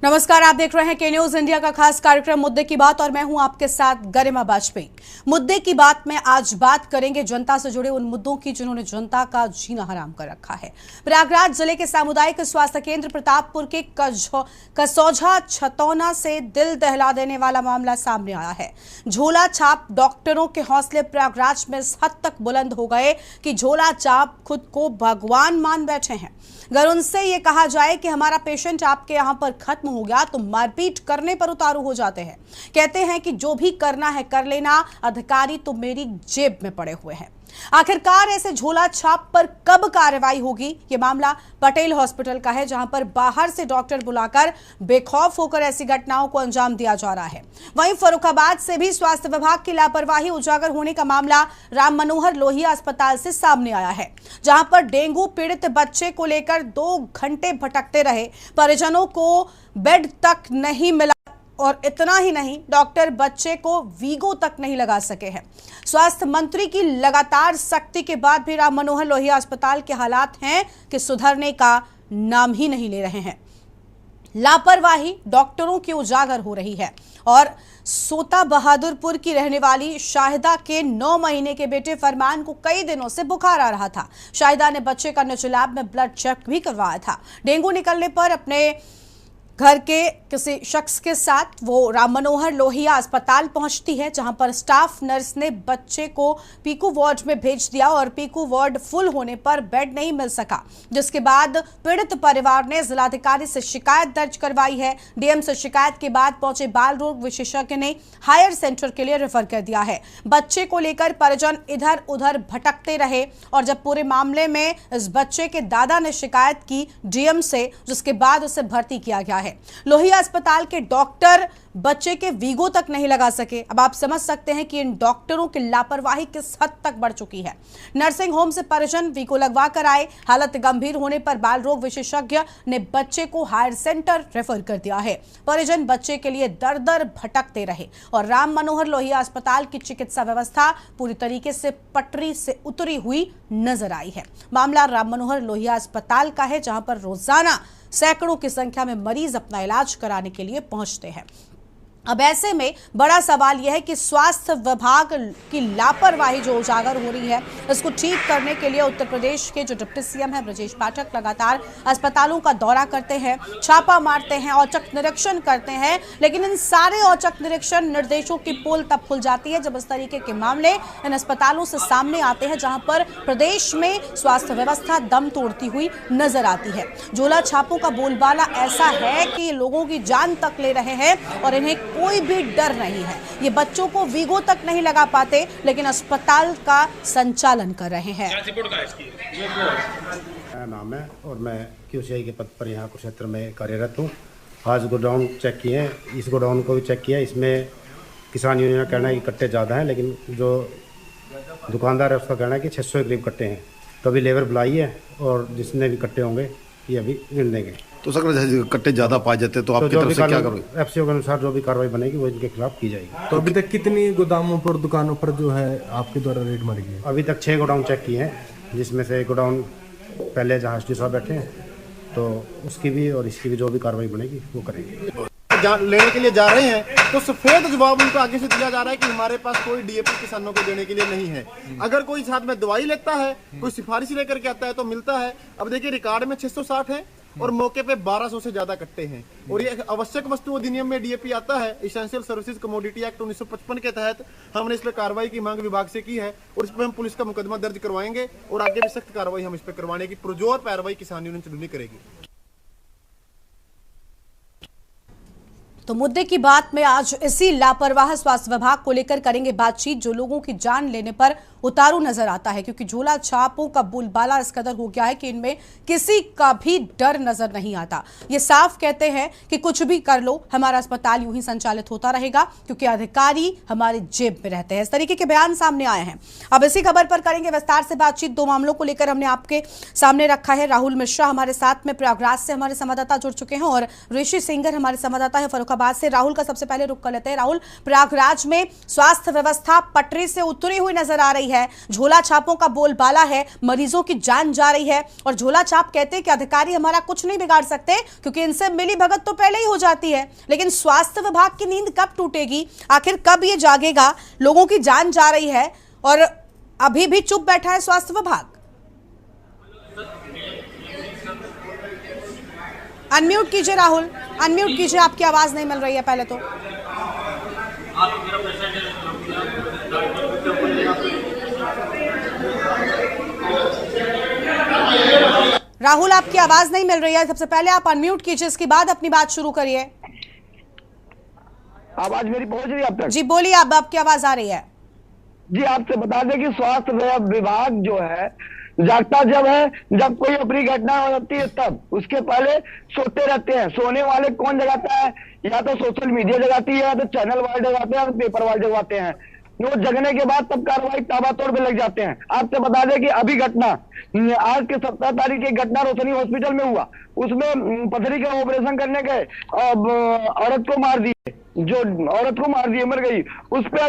नमस्कार, आप देख रहे हैं के न्यूज इंडिया का खास कार्यक्रम मुद्दे की बात और मैं हूं आपके साथ गरिमा वाजपेयी। मुद्दे की बात में आज बात करेंगे जनता से जुड़े उन मुद्दों की जिन्होंने जनता का जीना हराम कर रखा है। प्रयागराज जिले के सामुदायिक स्वास्थ्य केंद्र प्रतापपुर के कसौझा छतौना से दिल दहला देने वाला मामला सामने आया है। झोला छाप डॉक्टरों के हौसले प्रयागराज में इस हद तक बुलंद हो गए कि झोला छाप खुद को भगवान मान बैठे हैं। अगर उनसे ये कहा जाए कि हमारा पेशेंट आपके यहाँ पर खत्म हो गया तो मारपीट करने पर उतारू हो जाते हैं। कहते हैं कि जो भी करना है कर लेना, अधिकारी तो मेरी जेब में पड़े हुए हैं। आखिरकार ऐसे झोला छाप पर कब कार्रवाई होगी? ये मामला पटेल हॉस्पिटल का है, जहां पर बाहर से डॉक्टर बुलाकर बेखौफ होकर ऐसी घटनाओं को अंजाम दिया जा रहा है। वहीं फर्रुखाबाद से भी स्वास्थ्य विभाग की लापरवाही उजागर होने का मामला राम मनोहर लोहिया अस्पताल से सामने आया है, जहां पर डेंगू पीड़ित बच्चे को लेकर 2 घंटे भटकते रहे। परिजनों को बेड तक नहीं मिला और इतना ही नहीं, डॉक्टर बच्चे को वीगो तक नहीं लगा सके हैं। स्वास्थ्य मंत्री की लगातार सख्ती के बाद भी राम मनोहर लोहिया अस्पताल के हालात हैं कि सुधरने का नाम ही नहीं ले रहे हैं। लापरवाही डॉक्टरों की उजागर हो रही है और सोता बहादुरपुर की रहने वाली शाहिदा के 9 महीने के बेटे फरमान को कई दिनों से बुखार आ रहा था। शाहिदा ने बच्चे का निजी लैब में ब्लड चेक भी करवाया था। डेंगू निकलने पर अपने घर के किसी शख्स के साथ वो राम मनोहर लोहिया अस्पताल पहुंचती है, जहां पर स्टाफ नर्स ने बच्चे को पीकू वार्ड में भेज दिया और पीकू वार्ड फुल होने पर बेड नहीं मिल सका, जिसके बाद पीड़ित परिवार ने जिलाधिकारी से शिकायत दर्ज करवाई है। डीएम से शिकायत के बाद पहुंचे बाल रोग विशेषज्ञ ने हायर सेंटर के लिए रेफर कर दिया है। बच्चे को लेकर परिजन इधर उधर भटकते रहे और जब पूरे मामले में इस बच्चे के दादा ने शिकायत की डीएम से, जिसके बाद उसे भर्ती किया गया है। लोहिया अस्पताल के डॉक्टर बच्चे के वीगो तक नहीं लगा सके। अब आप समझ सकते हैं कि इन डॉक्टरों की लापरवाही किस हद तक बढ़ चुकी है। नर्सिंग होम से परिजन वीगो लगवा कर आए। हालत गंभीर होने पर बाल रोग विशेषज्ञ ने बच्चे को हायर सेंटर रेफर कर दिया है। परिजन बच्चे के लिए दर दर भटकते रहे और राम मनोहर लोहिया अस्पताल की चिकित्सा व्यवस्था पूरी तरीके से पटरी से उतरी हुई नजर आई है। मामला राम मनोहर लोहिया अस्पताल का है, जहां पर रोजाना सैकड़ों की संख्या में मरीज अपना इलाज कराने के लिए पहुंचते हैं। अब ऐसे में बड़ा सवाल यह है कि स्वास्थ्य विभाग की लापरवाही जो उजागर हो रही है, इसको ठीक करने के लिए उत्तर प्रदेश के जो डिप्टी सीएम है ब्रजेश पाठक लगातार अस्पतालों का दौरा करते हैं, छापा मारते हैं, औचक निरीक्षण करते हैं। लेकिन इन सारे औचक निरीक्षण निर्देशों की पोल तब खुल जाती है जब इस तरीके के मामले इन अस्पतालों से सामने आते हैं, जहां पर प्रदेश में स्वास्थ्य व्यवस्था दम तोड़ती हुई नजर आती है। झोला छापों का बोलबाला ऐसा है कि लोगों की जान तक ले रहे हैं और इन्हें कोई भी डर नहीं है। ये बच्चों को वीगो तक नहीं लगा पाते, लेकिन अस्पताल का संचालन कर रहे हैं। मेरा नाम है और मैं क्यूसीआई के पद पर यहाँ कुरुक्षेत्र में कार्यरत हूँ। आज गोडाउन चेक किए हैं, इस गोडाउन को भी चेक किया। इसमें किसान यूनियन का कहना है कि कट्टे ज़्यादा हैं, लेकिन जो दुकानदार है उसका कहना है कि 600 के करीब कट्टे हैं। तो अभी लेबर बुलाई है और जितने भी कट्टे होंगे ये अभी गिन देंगे। तो सर कट्टे ज़्यादा पाए जाते तो आपकी तरफ से क्या करोगे? एफसीओ के अनुसार जो भी कार्रवाई बनेगी वो इनके खिलाफ की जाएगी। तो अभी तक कितनी गोदामों पर, दुकानों पर जो है आपके द्वारा रेड मारी गई? अभी तक 6 गोडाउन चेक किए हैं, जिसमें से गोडाउन पहले जहाँ एसडी साहब बैठे हैं, तो उसकी भी और इसकी भी जो भी कार्रवाई बनेगी वो करेंगे। लेने के लिए जा रहे हैं तो सफेद जवाब उनको आगे से दिया जा रहा है कि हमारे पास कोई डीएपी किसानों को देने के लिए नहीं है। अगर कोई साथ में दवाई लेता है, कोई सिफारिश लेकर के आता है तो मिलता है। अब देखिए रिकॉर्ड में 660 है और मौके पे 1200 से ज्यादा कट्टे हैं। और ये आवश्यक वस्तु अधिनियम में डीएपी आता है, एसेंशियल सर्विसेज कमोडिटी एक्ट 1955 के तहत हमने इस पर कार्रवाई की मांग विभाग से की है और इस पर हम पुलिस का मुकदमा दर्ज करवाएंगे और आगे भी सख्त कार्रवाई हम इस पर करवाने की पुरजोर पैरवाई किसान यूनियन चुननी करेगी। तो मुद्दे की बात में आज इसी लापरवाह स्वास्थ्य विभाग को लेकर करेंगे बातचीत, जो लोगों की जान लेने पर उतारू नजर आता है, क्योंकि झोला छापों का बोलबाला इस कदर हो गया है कि इनमें किसी का भी डर नजर नहीं आता। ये साफ कहते हैं कि कुछ भी कर लो, हमारा अस्पताल यूं ही संचालित होता रहेगा क्योंकि अधिकारी हमारे जेब में रहते हैं। इस तरीके के बयान सामने आए हैं। अब इसी खबर पर करेंगे विस्तार से बातचीत। 2 मामलों को लेकर हमने आपके सामने रखा है। राहुल मिश्रा हमारे साथ में प्रयागराज से हमारे संवाददाता जुड़ चुके हैं और ऋषि सिंगर हमारे संवाददाता है फर्रुखाबाद से। राहुल का सबसे पहले रुख कर लेते हैं। राहुल, प्रयागराज में स्वास्थ्य व्यवस्था पटरी से उतरी हुई नजर आ रही है, झोला छापों का बोलबाला है, मरीजों की जान जा रही है और झोला छाप कहते हैं कि अधिकारी हमारा कुछ नहीं बिगाड़ सकते क्योंकि इनसे मिली भगत तो पहले ही हो जाती है। लेकिन स्वास्थ्य विभाग की नींद कब टूटेगी, आखिर कब ये जागेगा? लोगों की जान जा रही है और अभी भी चुप बैठा है स्वास्थ्य विभाग। अनम्यूट कीजिए राहुल, अनम्यूट कीजिए, आपकी आवाज नहीं मिल रही है पहले तो। राहुल आपकी आवाज नहीं मिल रही है, सबसे पहले आप अनम्यूट कीजिए, इसके बाद अपनी बात शुरू करिए। आवाज मेरी पहुंच रही है आप तक? जी बोलिए, अब आपकी आवाज आ रही है। जी आपसे बता दें कि स्वास्थ्य विभाग जो है जागता जब है जब कोई अपनी घटना हो जाती है, तब उसके पहले सोते रहते हैं। सोने वाले कौन जगाता है? या तो सोशल मीडिया जगाती है, या तो चैनल वाले जगाते हैं, या तो पेपर वाले जगाते हैं। वो जगने के बाद तब कार्रवाई ताबड़तोड़ पे लग जाते हैं। आपसे बता दें कि अभी घटना आज के 17 तारीख की घटना रोशनी हॉस्पिटल में हुआ, उसमें पथरी का ऑपरेशन करने गए, औरत को मार दिए, जो औरत को मार दिए, मर गई। उस पर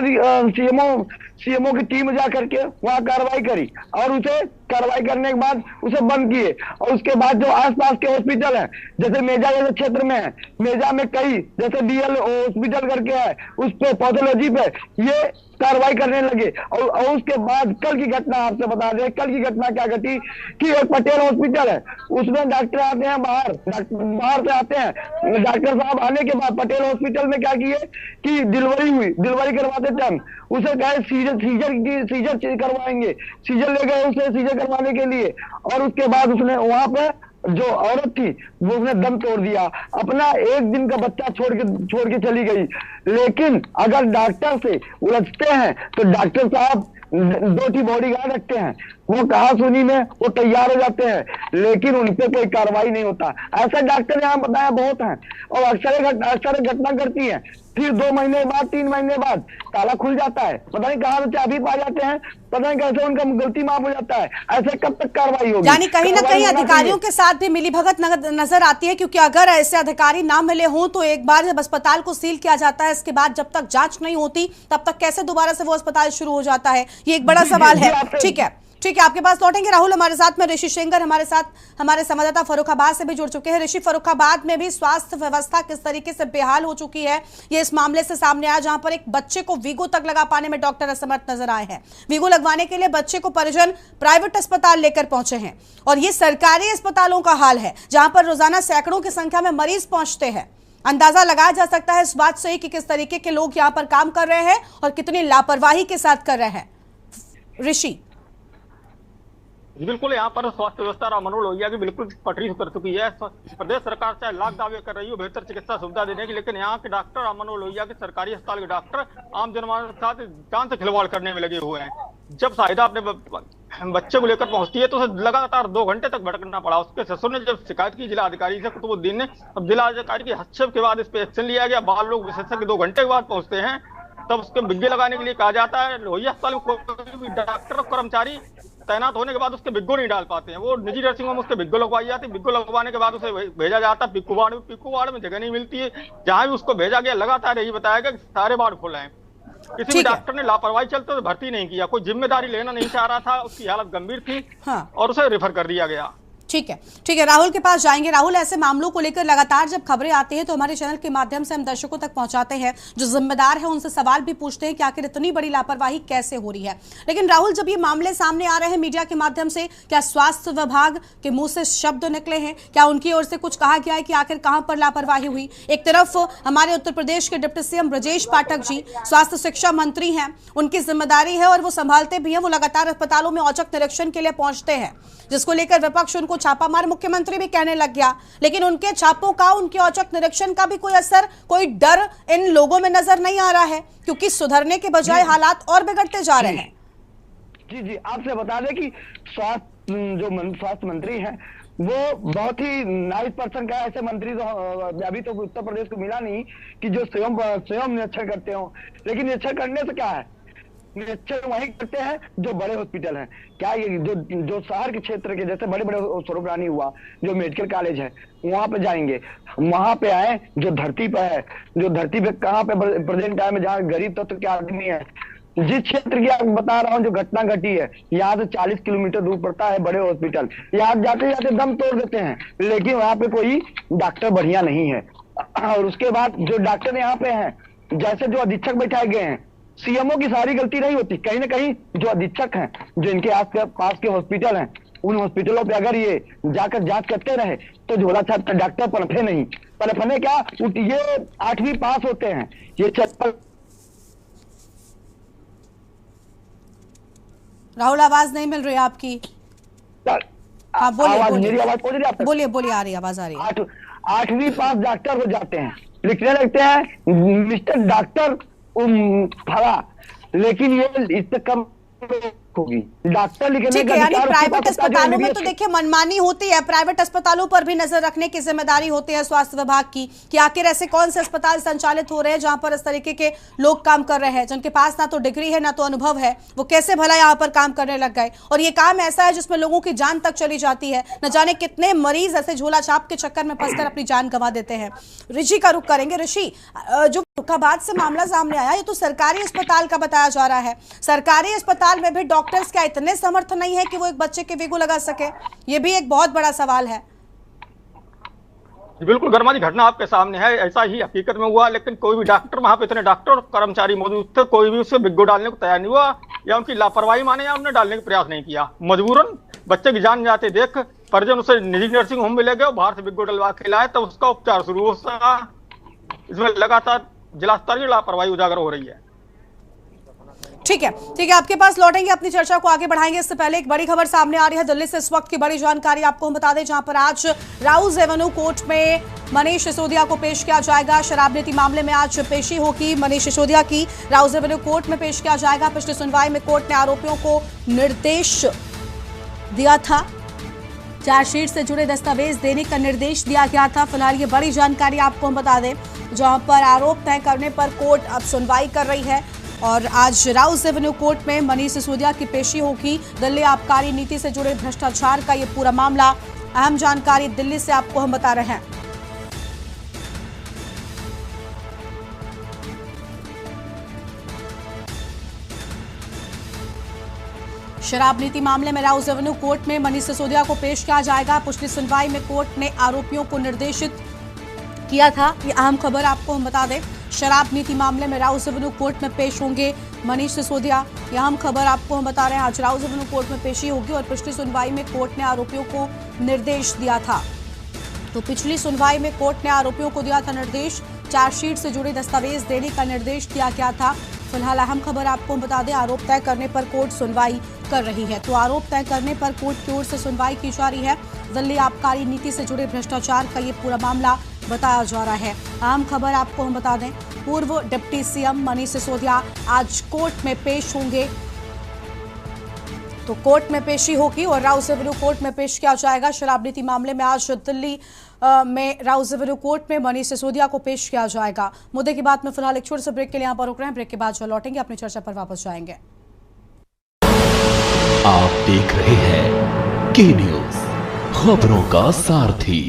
सीएमओ की टीम जा करके वहां कार्रवाई करी और उसे कार्रवाई करने के बाद उसे बंद किए। और उसके बाद जो आसपास के हॉस्पिटल हैं, जैसे मेजा जैसे क्षेत्र में है, मेजा में कई जैसे डीएल हॉस्पिटल करके है, उस पे पैथोलॉजी पे ये कार्रवाई करने लगे। और उसके बाद कल की घटना आपसे बता दें, कल की घटना क्या घटी कि एक पटेल हॉस्पिटल है, उसमें डॉक्टर आते हैं बाहर से आते हैं। डॉक्टर साहब आने के बाद पटेल हॉस्पिटल में क्या किए कि डिलीवरी हुई, डिलीवरी करवाते टाइम उसे कहे सीजर करवाएंगे, सीजर ले गए उसे सीजर करवाने के लिए। और उसके बाद उसने वहां पे जो औरत थी वो उसने दम तोड़ दिया, अपना 1 दिन का बच्चा छोड़ के चली गई। लेकिन अगर डॉक्टर से उलझते हैं तो डॉक्टर साहब 2 बॉडीगार्ड रखते हैं, वो कहा सुनी में वो तैयार हो जाते हैं, लेकिन उन पे कोई कार्रवाई नहीं होता। ऐसे डॉक्टर यहाँ बताया बहुत हैं और अक्सर घटना करती है, फिर 2 महीने बाद 3 महीने बाद ताला खुल जाता है, पता नहीं कहाँ से चाबी पा जाते हैं, पता नहीं कैसे उनका गलती माफ हो जाता है। ऐसे कब तक कार्रवाई होगी? यानी कहीं ना कहीं अधिकारियों के साथ भी मिलीभगत नजर आती है, क्योंकि अगर ऐसे अधिकारी ना मिले हों तो एक बार जब अस्पताल को सील किया जाता है, इसके बाद जब तक जांच नहीं होती तब तक कैसे दोबारा से वो अस्पताल शुरू हो जाता है, ये एक बड़ा सवाल है। ठीक है, आपके पास लौटेंगे राहुल। हमारे साथ में ऋषि शेंगर हमारे साथ हमारे संवाददाता फर्रुखाबाद से भी जुड़ चुके हैं। ऋषि, फर्रुखाबाद में भी स्वास्थ्य व्यवस्था किस तरीके से बेहाल हो चुकी है, ये इस मामले से सामने आया, जहां पर एक बच्चे को वीगो तक लगा पाने में डॉक्टर असमर्थ नजर आए हैं। वीगो लगवाने के लिए बच्चे को परिजन प्राइवेट अस्पताल लेकर पहुंचे हैं और ये सरकारी अस्पतालों का हाल है, जहां पर रोजाना सैकड़ों की संख्या में मरीज पहुंचते हैं। अंदाजा लगाया जा सकता है इस बात से कि किस तरीके के लोग यहाँ पर काम कर रहे हैं और कितनी लापरवाही के साथ कर रहे हैं। ऋषि, बिल्कुल, यहाँ पर स्वास्थ्य व्यवस्था राममनोहर लोहिया की बिल्कुल पटरी उतर चुकी है। प्रदेश सरकार चाहे लाख दावे कर रही हो बेहतर चिकित्सा सुविधा देने की, लेकिन यहाँ के डॉक्टर राममनोहर लोहिया के सरकारी अस्पताल के डॉक्टर आम जनमानस के साथ जान से खिलवाड़ करने में लगे हुए हैं। जब साहिदा अपने बच्चे को लेकर पहुंचती है तो उसे लगातार 2 घंटे तक भटकना पड़ा। उसके ससुर ने जब शिकायत की जिला अधिकारी से कुतुबुद्दीन ने, अब जिला अधिकारी के हस्तक्षेप के बाद इस पे एक्शन लिया गया। बाल लोग विशेषज्ञ 2 घंटे के बाद पहुंचते हैं, तब उसके बिग्गे लगाने के लिए कहा जाता है। लोहिया अस्पताल में कोई भी डॉक्टर और कर्मचारी तैनात होने के बाद उसके बिग्गो नहीं डाल पाते हैं। वो निजी नर्सिंग होम में उसके बिग्गो लगवाई जाती है, बिग्गो लगवाने के बाद उसे भेजा जाता है पिक्कू वार्ड में जगह नहीं मिलती है। जहां भी उसको भेजा गया लगातार यही बताया गया कि सारे वार्ड खुले हैं। किसी भी डॉक्टर ने लापरवाही चलते हुए भर्ती नहीं किया, कोई जिम्मेदारी लेना नहीं चाह रहा था, उसकी हालत गंभीर थी और उसे रेफर कर दिया गया। ठीक है, राहुल के पास जाएंगे। राहुल, ऐसे मामलों को लेकर लगातार जब खबरें आती हैं तो हमारे चैनल के माध्यम से हम दर्शकों तक पहुंचाते हैं, जो जिम्मेदार है उनसे सवाल भी पूछते हैं कि आखिर इतनी बड़ी लापरवाही कैसे हो रही है। लेकिन राहुल, जब ये मामले सामने आ रहे हैं मीडिया के माध्यम से, क्या स्वास्थ्य विभाग के मुंह से शब्द निकले हैं? क्या उनकी ओर से कुछ कहा गया है कि आखिर कहां पर लापरवाही हुई? एक तरफ हमारे उत्तर प्रदेश के डिप्टी सीएम ब्रजेश पाठक जी स्वास्थ्य शिक्षा मंत्री हैं, उनकी जिम्मेदारी है और वो संभालते भी हैं, वो लगातार अस्पतालों में औचक निरीक्षण के लिए पहुंचते हैं, जिसको लेकर विपक्ष उनको छापा मार मुख्यमंत्री भी कहने लग गया। लेकिन उनके छापों का, उनके औचक निरीक्षण का भी कोई असर, कोई डर इन लोगों में नजर नहीं आ रहा है, क्योंकि सुधरने के बजाय हालात और बिगड़ते जा रहे हैं। जी आपसे बता दें कि स्वास्थ्य मंत्री हैं वो बहुत ही नाइस पर्सन का, ऐसे मंत्री तो अभी तो उत्तर प्रदेश को मिला नहीं कि जो स्वयं निरीक्षण करते हो। लेकिन निरीक्षण करने से क्या है, निरीक्षण वही करते हैं जो बड़े हॉस्पिटल हैं। क्या ये जो शहर के क्षेत्र के जैसे बड़े बड़े स्वरूप रानी हुआ, जो मेडिकल कॉलेज है, वहां पे जाएंगे, वहां पे आए जो धरती पे है, जो धरती पे कहाँ पे प्रेजेंट टाइम में जहाँ गरीब तत्व के आदमी है जिस क्षेत्र की आपको बता रहा हूँ जो घटना घटी है, यहाँ से 40 किलोमीटर दूर पड़ता है बड़े हॉस्पिटल। यहाँ जाते जाते दम तोड़ देते हैं, लेकिन वहाँ पे कोई डॉक्टर बढ़िया नहीं है। और उसके बाद जो डॉक्टर यहाँ पे हैं, जैसे जो अधीक्षक बैठाए गए हैं, सीएमओ की सारी गलती नहीं होती, कहीं ना कहीं जो अधीक्षक हैं, जो इनके आस पास के हॉस्पिटल हैं, उन हॉस्पिटलों पे अगर ये जाकर जांच करते रहे तो झोला छाप का डॉक्टर पनपे नहीं। पनपने क्या, ये 8वीं पास होते हैं, ये राहुल आवाज नहीं मिल रही आपकी। हाँ बोलिए, मेरी आवाज पहुंच रही है आप तक? बोलिए बोलिए, आ रही आवाज आ रही है। 8वीं पास डॉक्टर हो जाते हैं, लिखने लगते हैं मिस्टर डॉक्टर फला, लेकिन ये इससे कम होगी डॉक्टर लिखने ठीक है। यानी प्राइवेट अस्पतालों में तो देखिए मनमानी होती है, प्राइवेट अस्पतालों पर भी नजर रखने की जिम्मेदारी होती है स्वास्थ्य विभाग की कि आखिर ऐसे कौन से अस्पताल संचालित हो रहे हैं जहां पर इस तरीके के लोग काम कर रहे हैं, जिनके पास ना तो डिग्री है ना तो अनुभव है, वो कैसे भला यहाँ पर काम करने लग गए। और ये काम ऐसा है जिसमें लोगों की जान तक चली जाती है, न जाने कितने मरीज ऐसे झोला छाप के चक्कर में फंसकर अपनी जान गंवा देते हैं। ऋषि का रुख करेंगे। ऋषि, जो फर्रुखाबाद से मामला सामने आया, ये तो सरकारी अस्पताल का बताया जा रहा है, सरकारी अस्पताल में भी डॉक्टर्स क्या इतने समर्थ नहीं है कि वो एक बच्चे के वीगो लगा सके? ये भी एक बहुत बड़ा सवाल है। बिल्कुल गर्मा जी, घटना आपके सामने है, ऐसा ही हकीकत में हुआ, लेकिन कोई भी डॉक्टर, वहां पे इतने डॉक्टर और कर्मचारी मौजूद थे, कोई भी उससे बिग्गो डालने को तैयार नहीं हुआ, या उनकी लापरवाही माने या उन्हें डालने का प्रयास नहीं किया। मजबूरन बच्चे की जान जाते देख परिजन उसे निजी नर्सिंग होम में ले गए, बाहर से बिग्गो डलवा के लाए, तब उसका उपचार शुरू हो सका। इसमें लगातार जिला स्तरीय लापरवाही उजागर हो रही है। ठीक है, ठीक है, आपके पास लौटेंगे, अपनी चर्चा को आगे बढ़ाएंगे। इससे पहले एक बड़ी खबर सामने आ रही है दिल्ली से इस वक्त की बड़ी जानकारी आपको हम बता दें, जहां पर आज राउज एवेन्यू कोर्ट में मनीष सिसोदिया को पेश किया जाएगा। शराब नीति मामले में आज पेशी होगी मनीष सिसोदिया की, राउज एवेन्यू कोर्ट में पेश किया जाएगा। पिछली सुनवाई में कोर्ट ने आरोपियों को निर्देश दिया था, चार्जशीट से जुड़े दस्तावेज देने का निर्देश दिया गया था। फिलहाल ये बड़ी जानकारी आपको हम बता दें, जहां पर आरोप तय करने पर कोर्ट अब सुनवाई कर रही है और आज राउज एवेन्यू कोर्ट में मनीष सिसोदिया की पेशी होगी। दिल्ली आबकारी नीति से जुड़े भ्रष्टाचार का ये पूरा मामला, अहम जानकारी दिल्ली से आपको हम बता रहे हैं। शराब नीति मामले में राउज एवेन्यू कोर्ट में मनीष सिसोदिया को पेश किया जाएगा। पिछली सुनवाई में कोर्ट ने आरोपियों को निर्देशित किया था, ये अहम खबर आपको हम बता दें। शराब नीति मामले में राउज एवेन्यू कोर्ट में पेश होंगे मनीष सिसोदिया, यह अहम खबर आपको हम बता रहे हैं। आज राउज एवेन्यू कोर्ट में पेशी होगी और पिछली सुनवाई में कोर्ट ने आरोपियों को निर्देश दिया था। तो पिछली सुनवाई में कोर्ट ने आरोपियों को दिया था निर्देश, चार्जशीट से जुड़े दस्तावेज देने का निर्देश दिया गया था। फिलहाल अहम खबर आपको हम बता दें, आरोप तय करने पर कोर्ट सुनवाई कर रही है। तो आरोप तय करने पर कोर्ट की ओर से सुनवाई की जा रही है। दिल्ली आबकारी नीति से जुड़े भ्रष्टाचार का ये पूरा मामला बताया जा रहा है। अहम खबर आपको हम बता दें, पूर्व डिप्टी सीएम मनीष सिसोदिया आज कोर्ट में पेश होंगे। तो कोर्ट में पेशी होगी और राउज एवेन्यू कोर्ट में पेश किया जाएगा। शराब नीति मामले में आज दिल्ली में राउज एवेन्यू कोर्ट में मनीष सिसोदिया को पेश किया जाएगा। मुद्दे की बात में फिलहाल एक छोटे से ब्रेक के लिए यहाँ पर रुक रहे हैं, ब्रेक के बाद जो लौटेंगे अपनी चर्चा पर वापस जाएंगे। आप देख रहे हैं के न्यूज, खबरों का सारथी।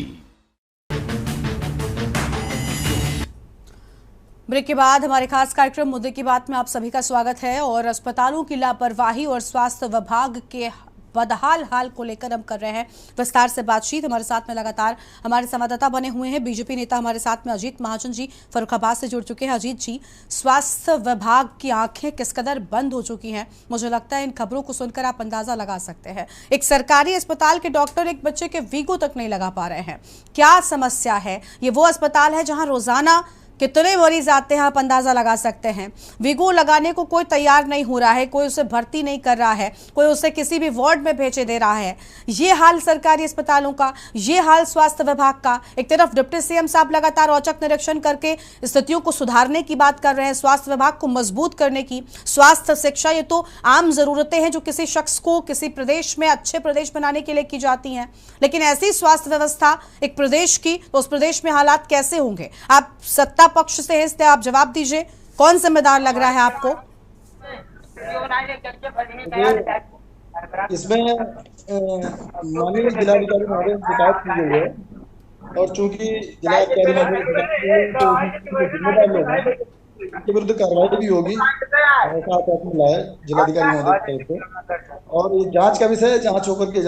ब्रेक के बाद हमारे खास कार्यक्रम मुद्दे की बात में आप सभी का स्वागत है। और अस्पतालों की लापरवाही और स्वास्थ्य विभाग के बदहाल हाल को लेकर हम कर रहे हैं विस्तार से बातचीत। हमारे साथ में लगातार हमारे संवाददाता बने हुए हैं, बीजेपी नेता हमारे साथ में अजीत महाजन जी फर्रुखाबाद से जुड़ चुके हैं। अजीत जी, स्वास्थ्य विभाग की आंखें किस कदर बंद हो चुकी हैं, मुझे लगता है इन खबरों को सुनकर आप अंदाजा लगा सकते हैं। एक सरकारी अस्पताल के डॉक्टर एक बच्चे के वीगो तक नहीं लगा पा रहे हैं, क्या समस्या है? ये वो अस्पताल है जहां रोजाना कितने मरीज आते हैं आप अंदाजा लगा सकते हैं। वीगो लगाने को कोई तैयार नहीं हो रहा है, कोई उसे भर्ती नहीं कर रहा है, कोई उसे किसी भी वार्ड में भेजे दे रहा है। ये हाल सरकारी अस्पतालों का, ये हाल स्वास्थ्य विभाग का। एक तरफ डिप्टी सीएम साहब लगातार औचक निरीक्षण करके स्थितियों को सुधारने की बात कर रहे हैं, स्वास्थ्य विभाग को मजबूत करने की। स्वास्थ्य शिक्षा ये तो आम जरूरतें हैं जो किसी शख्स को किसी प्रदेश में अच्छे प्रदेश बनाने के लिए की जाती हैं, लेकिन ऐसी स्वास्थ्य व्यवस्था एक प्रदेश की, तो उस प्रदेश में हालात कैसे होंगे? आप सत्ता पक्ष से हैं, इसलिए आप जवाब दीजिए, कौन जिम्मेदार लग रहा है आपको? इसमें माननीय जिलाधिकारी महोदय से शिकायत की गई है और चूंकि जिलाधिकारी महोदय तो जिम्मेदार लोग हैं, उनके विरुद्ध कार्रवाई भी होगी ऐसा आदेश मिला है जिलाधिकारी महोदय की तरफ से, और ये जांच का विषय है, जांच होकर के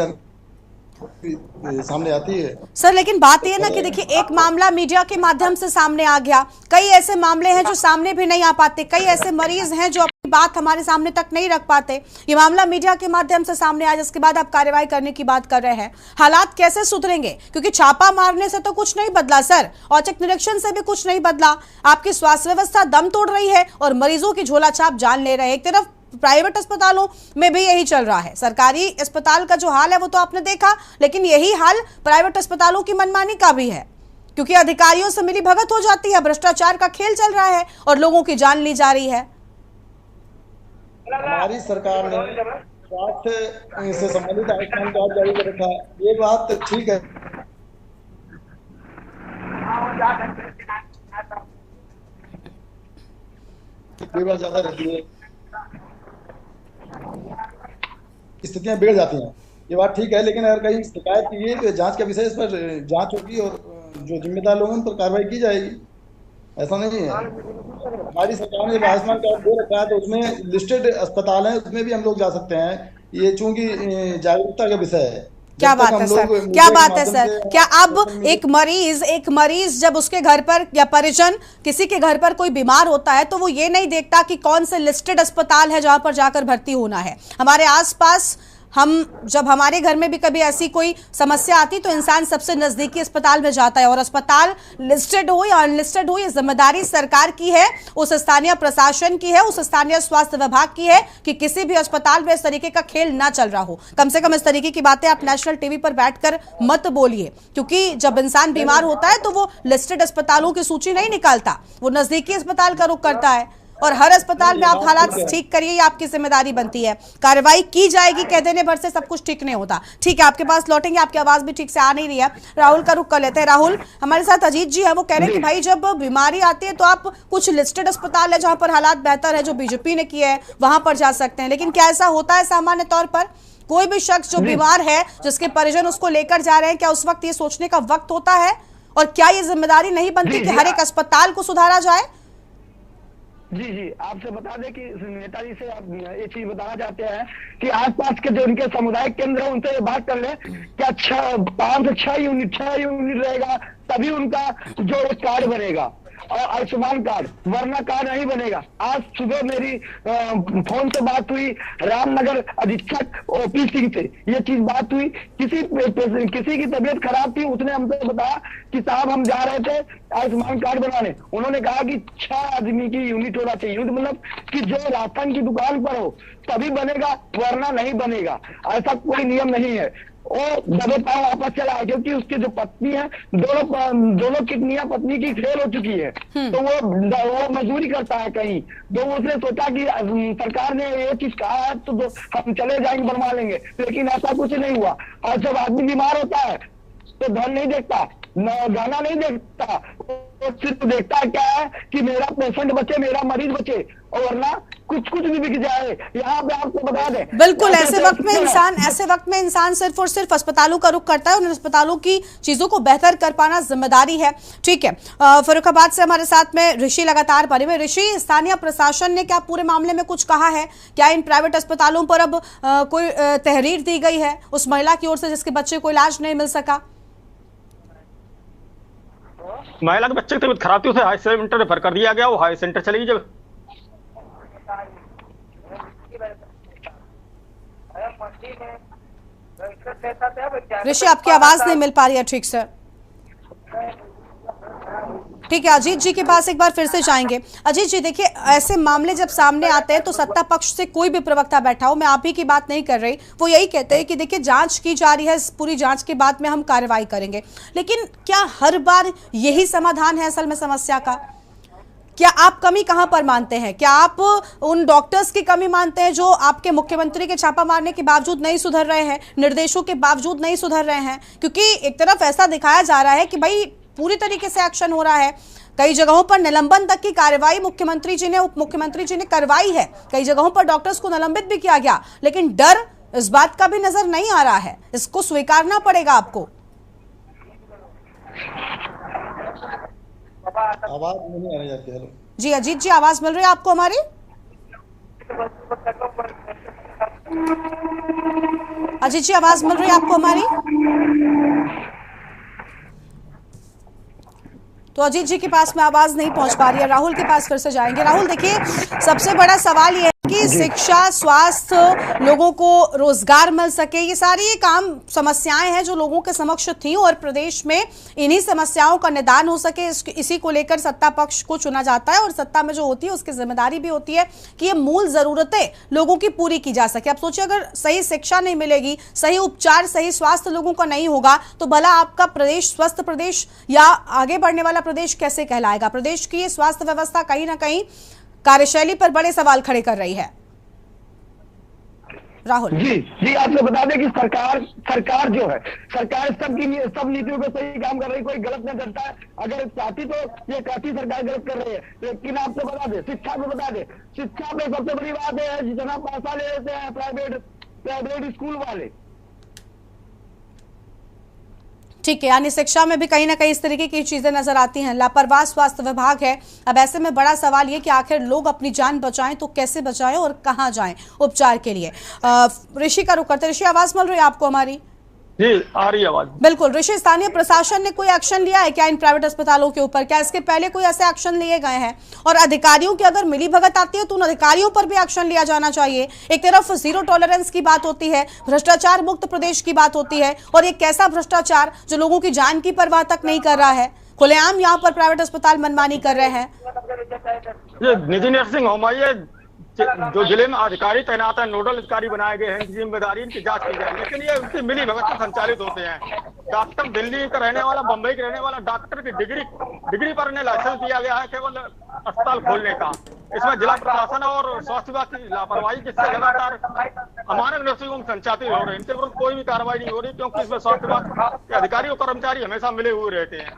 सामने आती है। सर लेकिन बात यह ना कि देखिए, एक मामला मीडिया के माध्यम से सामने आ गया, कई ऐसे मामले हैं जो सामने भी नहीं आ पाते, कई ऐसे मरीज हैं जो अपनी बात हमारे सामने तक नहीं रख पाते। ये मामला मीडिया के माध्यम से सामने आया, जिसके बाद आप कार्रवाई करने की बात कर रहे हैं। हालात कैसे सुधरेंगे? क्योंकि छापा मारने से तो कुछ नहीं बदला सर, औचक निरीक्षण से भी कुछ नहीं बदला। आपकी स्वास्थ्य व्यवस्था दम तोड़ रही है और मरीजों की झोला छाप जान ले रहे हैं। एक तरफ प्राइवेट अस्पतालों में भी यही चल रहा है, सरकारी अस्पताल का जो हाल है वो तो आपने देखा, लेकिन यही हाल प्राइवेट अस्पतालों की मनमानी का भी है, क्योंकि अधिकारियों से मिली भगत हो जाती है, भ्रष्टाचार का खेल चल रहा है और लोगों की जान ली जा रही है। हमारी सरकार ने स्वास्थ्य से संबंधित आयुष्मान कार्ड जारी कर रखा है, ये बात ठीक है। भीड़ ज्यादा रहती है, स्थितियां बिगड़ जाती हैं, ये बात ठीक है, लेकिन अगर कहीं शिकायत की गई तो जांच का विषय, इस पर जांच होगी और जो जिम्मेदार लोग हैं उन पर कार्रवाई की जाएगी। ऐसा नहीं है। हमारी सरकार ने आयुष्मान कार्ड दे रखा है तो उसमें लिस्टेड अस्पताल हैं, उसमें भी हम लोग जा सकते हैं। ये चूंकि जागरूकता का विषय है। क्या बात है सर, क्या बात है सर। क्या अब एक मरीज जब उसके घर पर या परिजन किसी के घर पर कोई बीमार होता है तो वो ये नहीं देखता कि कौन से लिस्टेड अस्पताल है जहां पर जाकर भर्ती होना है। हमारे आसपास जब हमारे घर में भी कभी ऐसी कोई समस्या आती तो इंसान सबसे नजदीकी अस्पताल में जाता है, और अस्पताल लिस्टेड हो या अनलिस्टेड हो, ये जिम्मेदारी सरकार की है, उस स्थानीय प्रशासन की है, उस स्थानीय स्वास्थ्य विभाग की है कि किसी भी अस्पताल में इस तरीके का खेल ना चल रहा हो। कम से कम इस तरीके की बातें आप नेशनल टीवी पर बैठकर मत बोलिए, क्योंकि जब इंसान बीमार होता है तो वो लिस्टेड अस्पतालों की सूची नहीं निकालता, वो नजदीकी अस्पताल का रुख करता है। और हर अस्पताल में आप हालात ठीक करिए, ये आपकी जिम्मेदारी बनती है। कार्रवाई की जाएगी, कह देने भर से सब कुछ ठीक नहीं होता। ठीक है, आपके पास लौटेंगे, आपकी आवाज भी ठीक से आ नहीं रही है। राहुल का रुख कर लेते हैं। राहुल, हमारे साथ अजीत जी है, वो कह रहे हैं कि भाई जब बीमारी आती है तो आप कुछ लिस्टेड अस्पताल है जहां पर हालात बेहतर है, जो बीजेपी ने किया है, वहां पर जा सकते हैं, लेकिन क्या ऐसा होता है सामान्य तौर पर? कोई भी शख्स जो बीमार है, जिसके परिजन उसको लेकर जा रहे हैं, क्या उस वक्त ये सोचने का वक्त होता है? और क्या ये जिम्मेदारी नहीं बनती कि हर एक अस्पताल को सुधारा जाए? जी आपसे बता दें कि नेताजी से आप ये चीज बताना चाहते हैं कि आसपास के जो उनके सामुदायिक केंद्र है उनसे बात कर ले, क्या 5 से 6 यूनिट रहेगा तभी उनका जो एक कार्ड बनेगा, और आयुष्मान कार्ड, वरना कार्ड नहीं बनेगा। आज सुबह मेरी फोन से बात हुई रामनगर अधीक्षक ओपी सिंह से, ये चीज बात हुई। किसी की तबीयत खराब थी, उसने हमसे बताया कि साहब हम जा रहे थे आयुष्मान कार्ड बनाने, उन्होंने कहा कि 6 आदमी की यूनिट होना चाहिए। यूनिट मतलब कि जो राशन की दुकान पर हो तभी बनेगा, वरना नहीं बनेगा। ऐसा कोई नियम नहीं है। वो दबे पांव वापस चला है, क्योंकि उसकी जो पत्नी है, दोनों किडनियां पत्नी की फेल हो चुकी है, तो वो मजदूरी करता है कहीं। तो उसने सोचा कि सरकार ने ये चीज कहा है तो हम चले जाएंगे, बनवा लेंगे, लेकिन ऐसा कुछ नहीं हुआ। और जब आदमी बीमार होता है तो धन नहीं देखता, गाना नहीं देखता, वो सिर्फ देखता है क्या है कि मेरा पेशेंट बचे, मेरा मरीज बचे, और वरना कुछ भी बिक जाए। यहाँ पे आपको बता दें, बिल्कुल ऐसे वक्त में इंसान सिर्फ और सिर्फ अस्पतालों का रुख करता है, उन अस्पतालों की चीजों को बेहतर कर पाना जिम्मेदारी है। ठीक है, फर्रुखाबाद से हमारे साथ में ऋषि लगातार बने हुए। ऋषि, स्थानीय प्रशासन ने क्या पूरे मामले में कुछ कहा है? क्या इन प्राइवेट अस्पतालों पर अब कोई तहरीर दी गई है उस महिला की ओर से जिसके बच्चे को इलाज नहीं मिल सका? महिला के बच्चे की तबीयत खराब थी, उसे हाई सेंटर रेफर कर दिया गया, वो हाई सेंटर चली गई। जब ऋषि, आपकी आवाज नहीं मिल पा रही है ठीक से। ठीक है, अजीत जी के पास एक बार फिर से जाएंगे। अजीत जी, देखिए ऐसे मामले जब सामने आते हैं तो सत्ता पक्ष से कोई भी प्रवक्ता बैठा हो, मैं आप ही की बात नहीं कर रही, वो यही कहते हैं कि देखिए जांच की जा रही है, इस पूरी जांच के बाद में हम कार्रवाई करेंगे। लेकिन क्या हर बार यही समाधान है असल में समस्या का? क्या आप कमी कहां पर मानते हैं? क्या आप उन डॉक्टर्स की कमी मानते हैं जो आपके मुख्यमंत्री के छापा मारने के बावजूद नहीं सुधर रहे हैं, निर्देशों के बावजूद नहीं सुधर रहे हैं? क्योंकि एक तरफ ऐसा दिखाया जा रहा है कि भाई पूरी तरीके से एक्शन हो रहा है, कई जगहों पर निलंबन तक की कार्रवाई मुख्यमंत्री जी ने, उप मुख्यमंत्री जी ने करवाई है, कई जगहों पर डॉक्टर्स को निलंबित भी किया गया, लेकिन डर इस बात का भी नजर नहीं आ रहा है। इसको स्वीकारना पड़ेगा आपको। आवाज नहीं आ रही है। जी अजीत जी, आवाज मिल रही है आपको हमारी? अजीत जी, आवाज मिल रही है आपको हमारी? तो अजीत जी के पास में आवाज नहीं पहुंच पा रही है। राहुल के पास फिर से जाएंगे। राहुल, देखिए, सबसे बड़ा सवाल ये है कि शिक्षा, स्वास्थ्य, लोगों को रोजगार मिल सके, ये सारी काम समस्याएं हैं जो लोगों के समक्ष थी और प्रदेश में इन्हीं समस्याओं का निदान हो सके, इसी को लेकर सत्ता पक्ष को चुना जाता है और सत्ता में जो होती है उसकी जिम्मेदारी भी होती है कि ये मूल जरूरतें लोगों की पूरी की जा सके। अब सोचिए, अगर सही शिक्षा नहीं मिलेगी, सही उपचार, सही स्वास्थ्य लोगों का नहीं होगा, तो भला आपका प्रदेश स्वस्थ प्रदेश या आगे बढ़ने वाला प्रदेश कैसे कहलाएगा? प्रदेश की स्वास्थ्य व्यवस्था कहीं ना कहीं कार्यशैली पर बड़े सवाल खड़े कर रही है। राहुल जी आपसे बता दें कि सरकार जो है, सरकार सब नीतियों पे सही काम कर रही, कोई गलत नहीं करता है। अगर चाहती तो ये काफी सरकार गलत कर रही है। लेकिन आपसे बता दें, शिक्षा को बता दें, शिक्षा पे सबसे बड़ी बात है जितना पैसा ले लेते हैं प्राइवेट स्कूल वाले। ठीक है, यानी शिक्षा में भी कहीं ना कहीं इस तरीके की चीजें नजर आती हैं। लापरवाह स्वास्थ्य विभाग है। अब ऐसे में बड़ा सवाल ये कि आखिर लोग अपनी जान बचाएं तो कैसे बचाएं और कहां जाएं उपचार के लिए? ऋषि का रुख करते। ऋषि, आवाज मिल रही है आपको हमारी? जी, आ रही आवाज। बिल्कुल। ऋषि, स्थानीय प्रशासन ने कोई एक्शन लिया है क्या इन प्राइवेट अस्पतालों के ऊपर? क्या इसके पहले कोई ऐसे एक्शन लिए गए हैं? और अधिकारियों की अगर मिली भगत आती है तो उन अधिकारियों पर भी एक्शन लिया जाना चाहिए। एक तरफ जीरो टॉलरेंस की बात होती है, भ्रष्टाचार मुक्त प्रदेश की बात होती है, और एक कैसा भ्रष्टाचार जो लोगों की जान की परवाह तक नहीं कर रहा है। खुलेआम यहाँ पर प्राइवेट अस्पताल मनमानी कर रहे हैं। ये निजी नर्सिंग होम है, जो जिले में अधिकारी तैनात है, नोडल अधिकारी बनाए गए हैं, इनकी जिम्मेदारी इनकी जांच की जाए, लेकिन ये उनकी मिली भगत से संचालित होते हैं। डॉक्टर दिल्ली का रहने वाला, बंबई के रहने वाला डॉक्टर की डिग्री पर इन्हें लाइसेंस दिया गया है केवल अस्पताल खोलने का। इसमें जिला प्रशासन और स्वास्थ्य विभाग की लापरवाही, जिससे लगातार हमारे नर्सिंग होम संचालित हो रहे हैं। इनके विरुद्ध कोई भी कार्रवाई नहीं हो रही, क्योंकि इसमें स्वास्थ्य विभाग के अधिकारी और कर्मचारी हमेशा मिले हुए रहते हैं।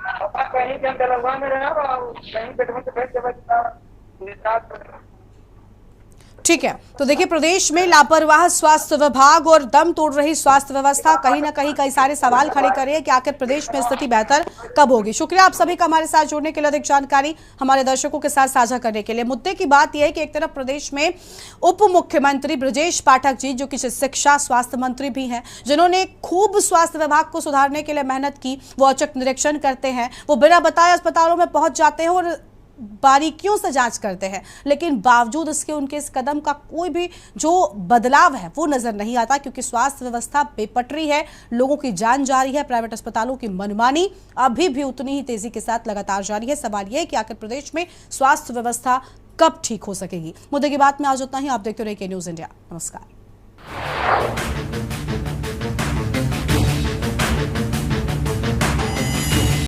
ठीक है, तो देखिए, प्रदेश में लापरवाह स्वास्थ्य विभाग और दम तोड़ रही स्वास्थ्य व्यवस्था कहीं ना कहीं कई सारे सवाल खड़े कर रही है कि आखिर प्रदेश में स्थिति बेहतर कब होगी। शुक्रिया आप सभी का हमारे साथ जुड़ने के लिए, अधिक जानकारी हमारे दर्शकों के साथ साझा करने के लिए। मुद्दे की बात यह है कि एक तरफ प्रदेश में उप मुख्यमंत्री ब्रजेश पाठक जी, जो कि शिक्षा स्वास्थ्य मंत्री भी हैं, जिन्होंने खूब स्वास्थ्य विभाग को सुधारने के लिए मेहनत की, वो औचक निरीक्षण करते हैं, वो बिना बताए अस्पतालों में पहुंच जाते हैं और बारीकियों से जांच करते हैं, लेकिन बावजूद इसके उनके इस कदम का कोई भी जो बदलाव है वो नजर नहीं आता, क्योंकि स्वास्थ्य व्यवस्था बेपटरी है, लोगों की जान जा रही है। प्राइवेट अस्पतालों की मनमानी अभी भी उतनी ही तेजी के साथ लगातार जारी है। सवाल यह है कि आखिर प्रदेश में स्वास्थ्य व्यवस्था कब ठीक हो सकेगी। मुद्दे की बात में आज उतना ही। आप देखते रहिए के न्यूज़ इंडिया। नमस्कार।